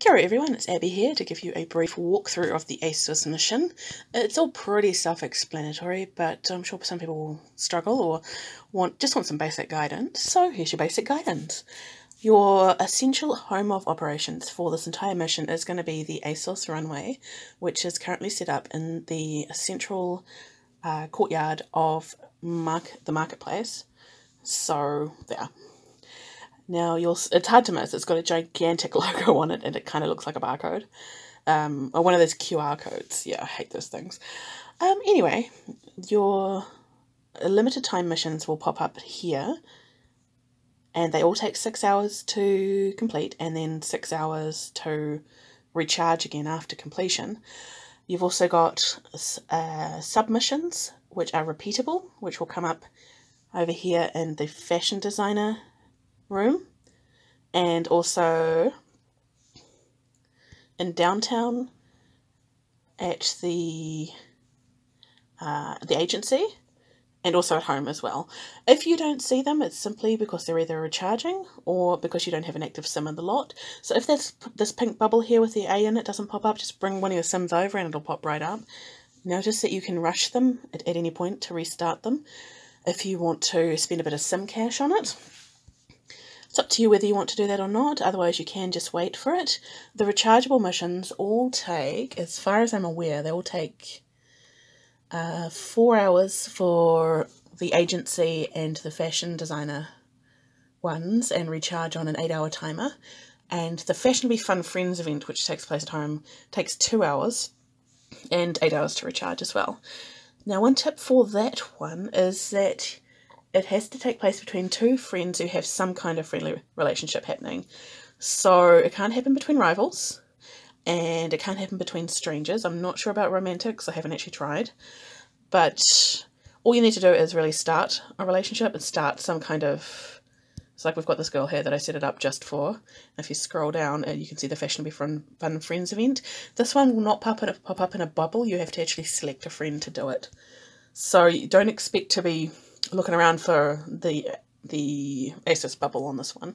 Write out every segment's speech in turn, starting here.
Kia ora everyone, it's Abby here to give you a brief walkthrough of the ASOS mission. It's all pretty self-explanatory, but I'm sure some people will struggle or just want some basic guidance. So here's your basic guidance. Your essential home of operations for this entire mission is going to be the ASOS Runway, which is currently set up in the central courtyard of the marketplace. So there. Now, it's hard to miss. It's got a gigantic logo on it, and it kind of looks like a barcode. Or one of those QR codes. Yeah, I hate those things. Anyway, your limited time missions will pop up here, and they all take 6 hours to complete, and then 6 hours to recharge again after completion. You've also got submissions, which are repeatable, which will come up over here in the fashion designer room, and also in downtown at the agency, and also at home as well. If you don't see them, it's simply because they're either recharging or because you don't have an active sim in the lot. So if there's this pink bubble here with the A in it doesn't pop up, just bring one of your sims over and it'll pop right up. Notice that you can rush them at any point to restart them if you want to spend a bit of sim cash on it. It's up to you whether you want to do that or not, otherwise you can just wait for it. The rechargeable missions all take, as far as I'm aware, they all take 4 hours for the agency and the fashion designer ones, and recharge on an 8-hour timer. And the Fashionably Fun Friends event, which takes place at home, takes 2 hours and 8 hours to recharge as well. Now, one tip for that one is that it has to take place between two friends who have some kind of friendly relationship happening. So it can't happen between rivals, and it can't happen between strangers. I'm not sure about romantics, I haven't actually tried. But all you need to do is really start a relationship and start some kind of... It's like we've got this girl here that I set it up just for. If you scroll down, you can see the Fashionably Fun Friends event. This one will not pop up in a bubble. You have to actually select a friend to do it. So you don't expect to be looking around for the ASOS bubble on this one.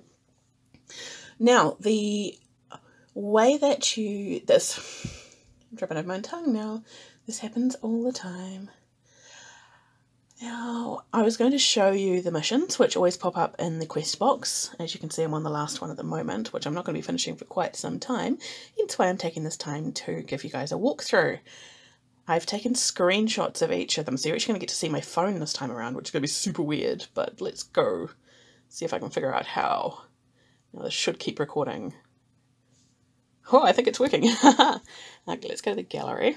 Now, the way that I'm dropping over my tongue now. This happens all the time. Now, I was going to show you the missions, which always pop up in the quest box. As you can see, I'm on the last one at the moment, which I'm not going to be finishing for quite some time. Hence why I'm taking this time to give you guys a walkthrough. I've taken screenshots of each of them, so you're actually going to get to see my phone this time around, which is going to be super weird, but let's go see if I can figure out how. Now, this should keep recording. Oh, I think it's working. Okay, let's go to the gallery.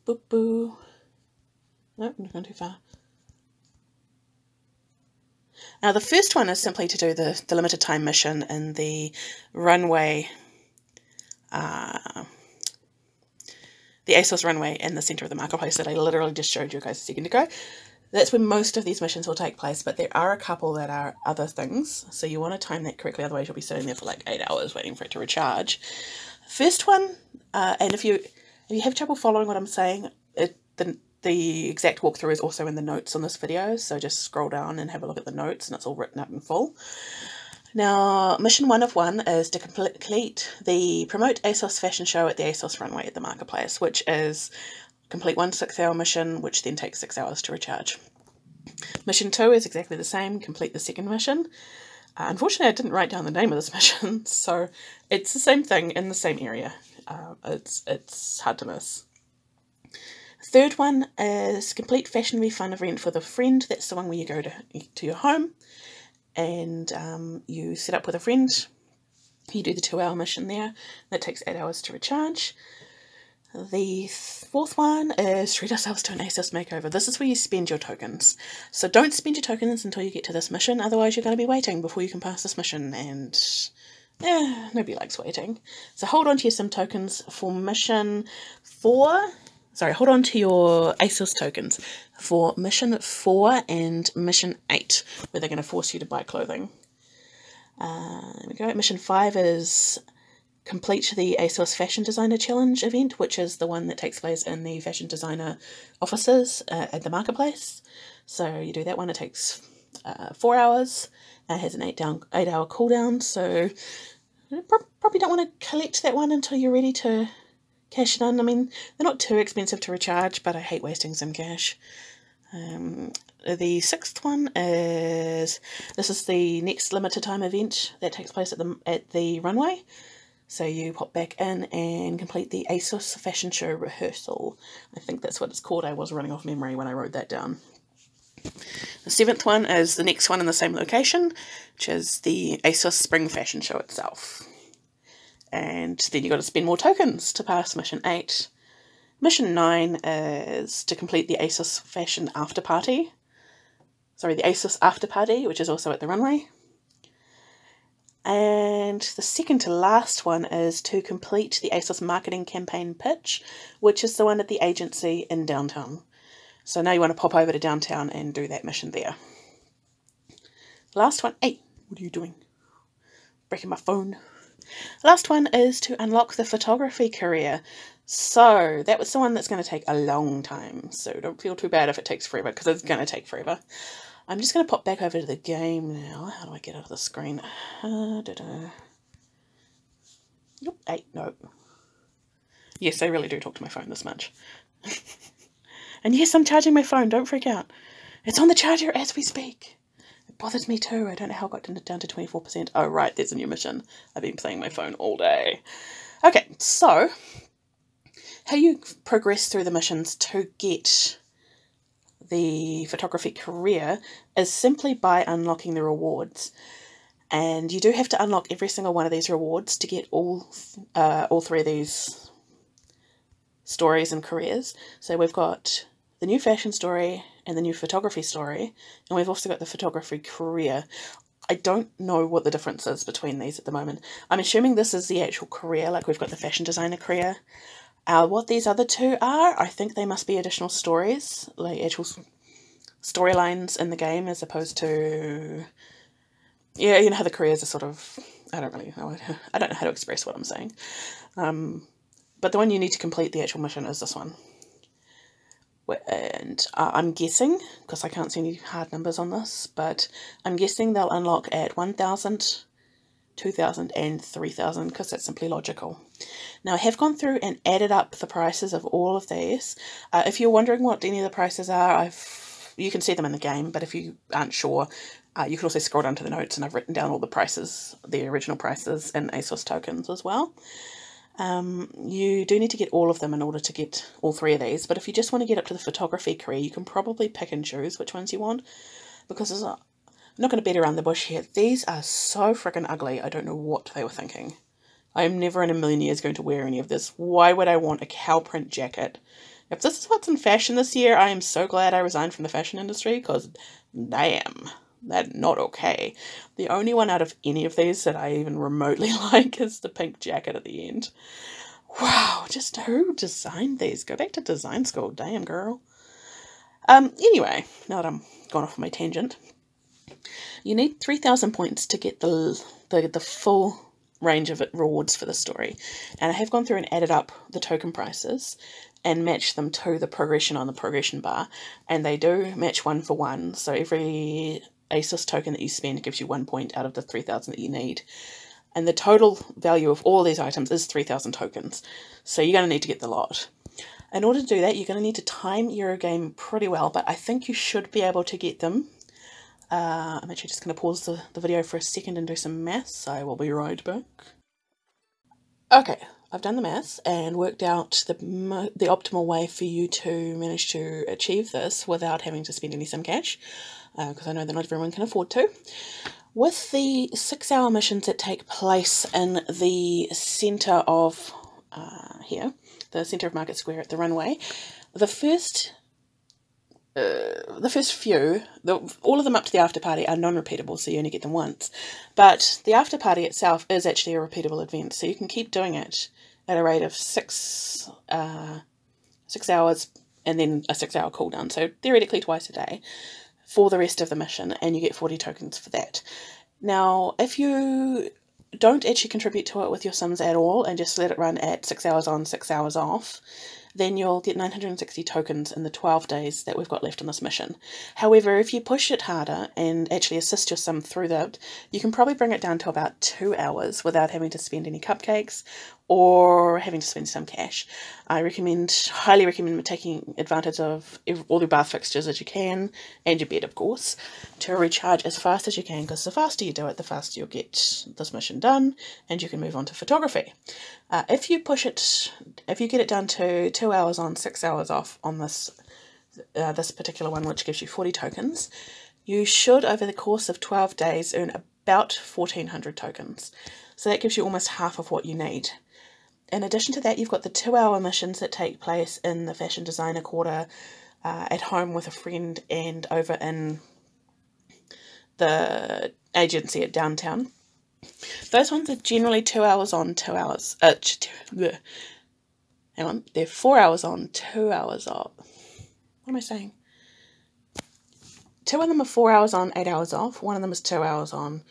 Boop, boo. Nope, I'm not going too far. Now, the first one is simply to do the limited time mission in the runway, the ASOS Runway in the centre of the marketplace that I literally just showed you guys a second ago. That's where most of these missions will take place, but there are a couple that are other things, so you want to time that correctly, otherwise you'll be sitting there for like 8 hours waiting for it to recharge. First one, and if you have trouble following what I'm saying, the exact walkthrough is also in the notes on this video, so just scroll down and have a look at the notes, and it's all written up in full. Now, mission 1 of 1 is to complete the Promote ASOS Fashion Show at the ASOS Runway at the marketplace, which is complete one 6-hour mission, which then takes 6 hours to recharge. Mission 2 is exactly the same, complete the second mission. Unfortunately, I didn't write down the name of this mission, so it's the same thing in the same area. It's hard to miss. Third one is complete Fashionably Fun event for the friend. That's the one where you go to your home and you set up with a friend. You do the 2-hour mission there. That takes 8 hours to recharge. The fourth one is treat ourselves to an ASOS makeover. This is where you spend your tokens. So don't spend your tokens until you get to this mission, otherwise you're going to be waiting before you can pass this mission, and nobody likes waiting. So hold on to your sim tokens for mission 4. Sorry, hold on to your ASOS tokens for mission 4 and mission 8, where they're going to force you to buy clothing. There we go. Mission 5 is complete the ASOS Fashion Designer Challenge event, which is the one that takes place in the fashion designer offices at the marketplace. So you do that one. It takes 4 hours. It has an 8-hour cooldown, so You probably don't want to collect that one until you're ready to cash it in. I mean, they're not too expensive to recharge, but I hate wasting some cash. The sixth one is, this is the next limited time event that takes place at the runway. So you pop back in and complete the ASOS fashion show rehearsal. I think that's what it's called. I was running off memory when I wrote that down. The seventh one is the next one in the same location, which is the ASOS spring fashion show itself. And then you've got to spend more tokens to pass mission 8. Mission 9 is to complete the ASOS fashion afterparty. Sorry, the ASOS Afterparty, which is also at the runway. And the second to last one is to complete the ASOS marketing campaign pitch, which is the one at the agency in downtown. So now you want to pop over to downtown and do that mission there. Last one, hey, what are you doing? Breaking my phone. Last one is to unlock the photography career. So that was the one that's going to take a long time. So don't feel too bad if it takes forever, because it's going to take forever. I'm just going to pop back over to the game now. How do I get out of the screen? Nope, hey, no. Yes, I really do talk to my phone this much. And yes, I'm charging my phone. Don't freak out. It's on the charger as we speak. It bothers me too. I don't know how I got down to 24%. Oh, right, there's a new mission. I've been playing my phone all day. Okay, so how you progress through the missions to get the photography career is simply by unlocking the rewards. And you do have to unlock every single one of these rewards to get all three of these stories and careers. So we've got the new fashion story and the new photography story, and we've also got the photography career. I don't know what the difference is between these at the moment. I'm assuming this is the actual career, like we've got the fashion designer career. What these other two are, I think they must be additional stories, like actual storylines in the game, as opposed to, yeah, you know how the careers are sort of, I don't know how to express what I'm saying. But the one you need to complete the actual mission is this one. And I'm guessing, because I can't see any hard numbers on this, but I'm guessing they'll unlock at 1,000, 2,000 and 3,000, because that's simply logical. Now I have gone through and added up the prices of all of these. If you're wondering what any of the prices are, you can see them in the game, but if you aren't sure, you can also scroll down to the notes, and I've written down all the prices, the original prices in ASOS Tokens as well. You do need to get all of them in order to get all three of these, but if you just want to get up to the photography career, you can probably pick and choose which ones you want, because I'm not going to beat around the bush here. These are so freaking ugly. I don't know what they were thinking. I am never in a million years going to wear any of this. Why would I want a cow print jacket? If this is what's in fashion this year, I am so glad I resigned from the fashion industry, because damn, that's not okay. The only one out of any of these that I even remotely like is the pink jacket at the end. Wow, just who designed these? Go back to design school, damn girl. Anyway, now that I'm gone off on my tangent, you need 3,000 points to get the full range of rewards for the story. And I have gone through and added up the token prices and matched them to the progression on the progression bar, and they do match 1 for 1. So every ASOS token that you spend gives you 1 point out of the 3,000 that you need. And the total value of all these items is 3,000 tokens. So you're going to need to get the lot. In order to do that, you're going to need to time your game pretty well, but I think you should be able to get them. I'm actually just going to pause the video for a second and do some maths. I will be right back. Okay, I've done the maths and worked out the optimal way for you to manage to achieve this without having to spend any sim cash, because I know that not everyone can afford to. With the 6-hour missions that take place in the centre of here, the centre of Market Square at the runway, the first few, all of them up to the after party are non-repeatable, so you only get them once. But the after party itself is actually a repeatable event, so you can keep doing it at a rate of 6 hours and then a 6-hour cooldown. So theoretically twice a day for the rest of the mission, and you get 40 tokens for that. Now, if you don't actually contribute to it with your sims at all and just let it run at 6 hours on, 6 hours off, then you'll get 960 tokens in the 12 days that we've got left on this mission. However, if you push it harder and actually assist your sim through that, you can probably bring it down to about 2 hours without having to spend any cupcakes or having to spend some cash. I highly recommend taking advantage of all your bath fixtures as you can, and your bed of course, to recharge as fast as you can, because the faster you do it, the faster you'll get this mission done and you can move on to photography. If you get it down to 2 hours on, 6 hours off on this particular one, which gives you 40 tokens, you should over the course of 12 days earn about 1400 tokens. So that gives you almost half of what you need. In addition to that, you've got the 2-hour missions that take place in the Fashion Designer Quarter, at home with a friend, and over in the agency at downtown. Those ones are generally 2 hours on, 2 hours. Hang on, they're 4 hours on, 2 hours off. What am I saying? 2 of them are 4 hours on, 8 hours off. One of them is 2 hours on,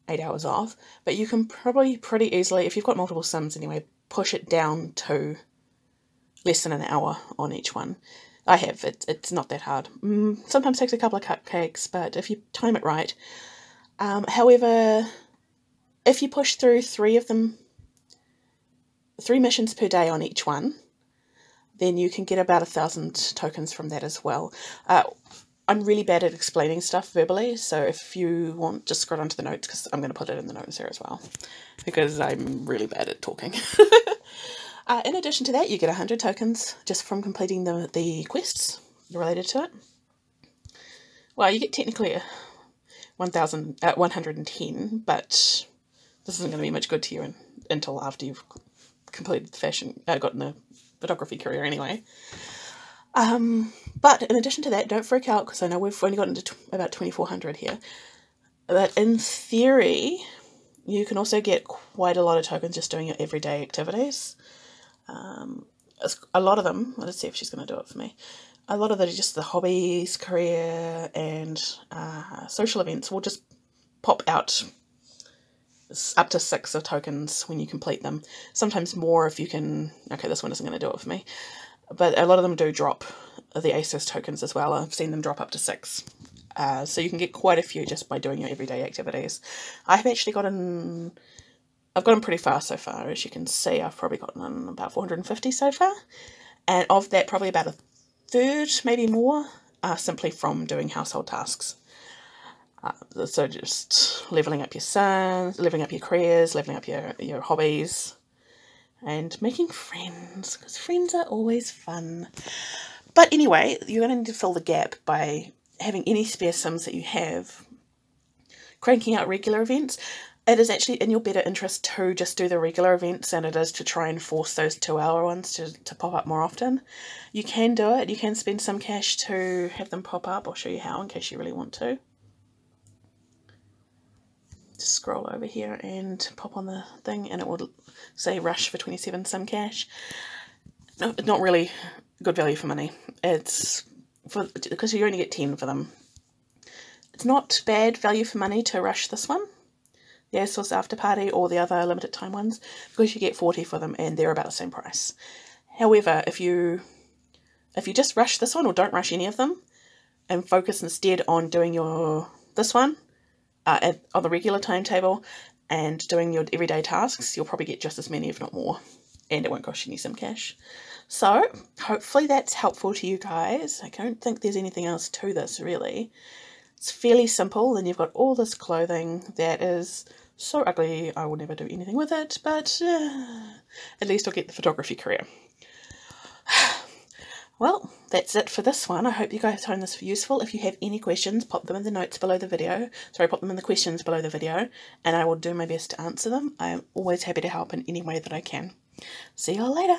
8 hours off, but you can probably pretty easily, if you've got multiple sims anyway, push it down to less than an hour on each one. I have. It's not that hard. Sometimes takes a couple of cupcakes, but if you time it right. However, if you push through 3 missions per day on each one, then you can get about 1,000 tokens from that as well. I'm really bad at explaining stuff verbally, so if you want, just scroll onto the notes, because I'm going to put it in the notes here as well, because I'm really bad at talking. In addition to that, you get 100 tokens just from completing the quests related to it. Well, you get technically 110, but this isn't going to be much good to you until after you've completed the gotten the photography career anyway. But in addition to that, don't freak out, because I know we've only gotten to about 2,400 here. But in theory, you can also get quite a lot of tokens just doing your everyday activities. A lot of them, let's see if she's going to do it for me. A lot of that are just the hobbies, career, and social events will just pop out up to 6 of tokens when you complete them. Sometimes more if you can. Okay, this one isn't going to do it for me. But a lot of them do drop the ASOS tokens as well. I've seen them drop up to 6. So you can get quite a few just by doing your everyday activities. I've actually I've gotten pretty far so far. As you can see, I've probably gotten about 450 so far. And of that, probably about a third, maybe more, simply from doing household tasks. So just leveling up your sons, leveling up your careers, leveling up your hobbies, and making friends, because friends are always fun. But anyway, you're going to need to fill the gap by having any spare sims that you have, cranking out regular events. It is actually in your better interest to just do the regular events than it is to try and force those 2-hour ones to pop up more often. You can do it. You can spend some cash to have them pop up. I'll show you how in case you really want to. Just scroll over here and pop on the thing, and it will say rush for 27 sim cash. No, not really good value for money. It's because you only get 10 for them. It's not bad value for money to rush this one, the ASOS Afterparty, or the other limited time ones, because you get 40 for them and they're about the same price. However, if you just rush this one, or don't rush any of them, and focus instead on doing this one on the regular timetable and doing your everyday tasks, you'll probably get just as many, if not more, and it won't cost you any sim cash. So hopefully that's helpful to you guys. I don't think there's anything else to this really. It's fairly simple, and you've got all this clothing that is so ugly I will never do anything with it, but at least I'll get the photography career. Well, that's it for this one. I hope you guys found this useful. If you have any questions, pop them in the notes below the video. Sorry, pop them in the questions below the video, and I will do my best to answer them. I am always happy to help in any way that I can. See you all later.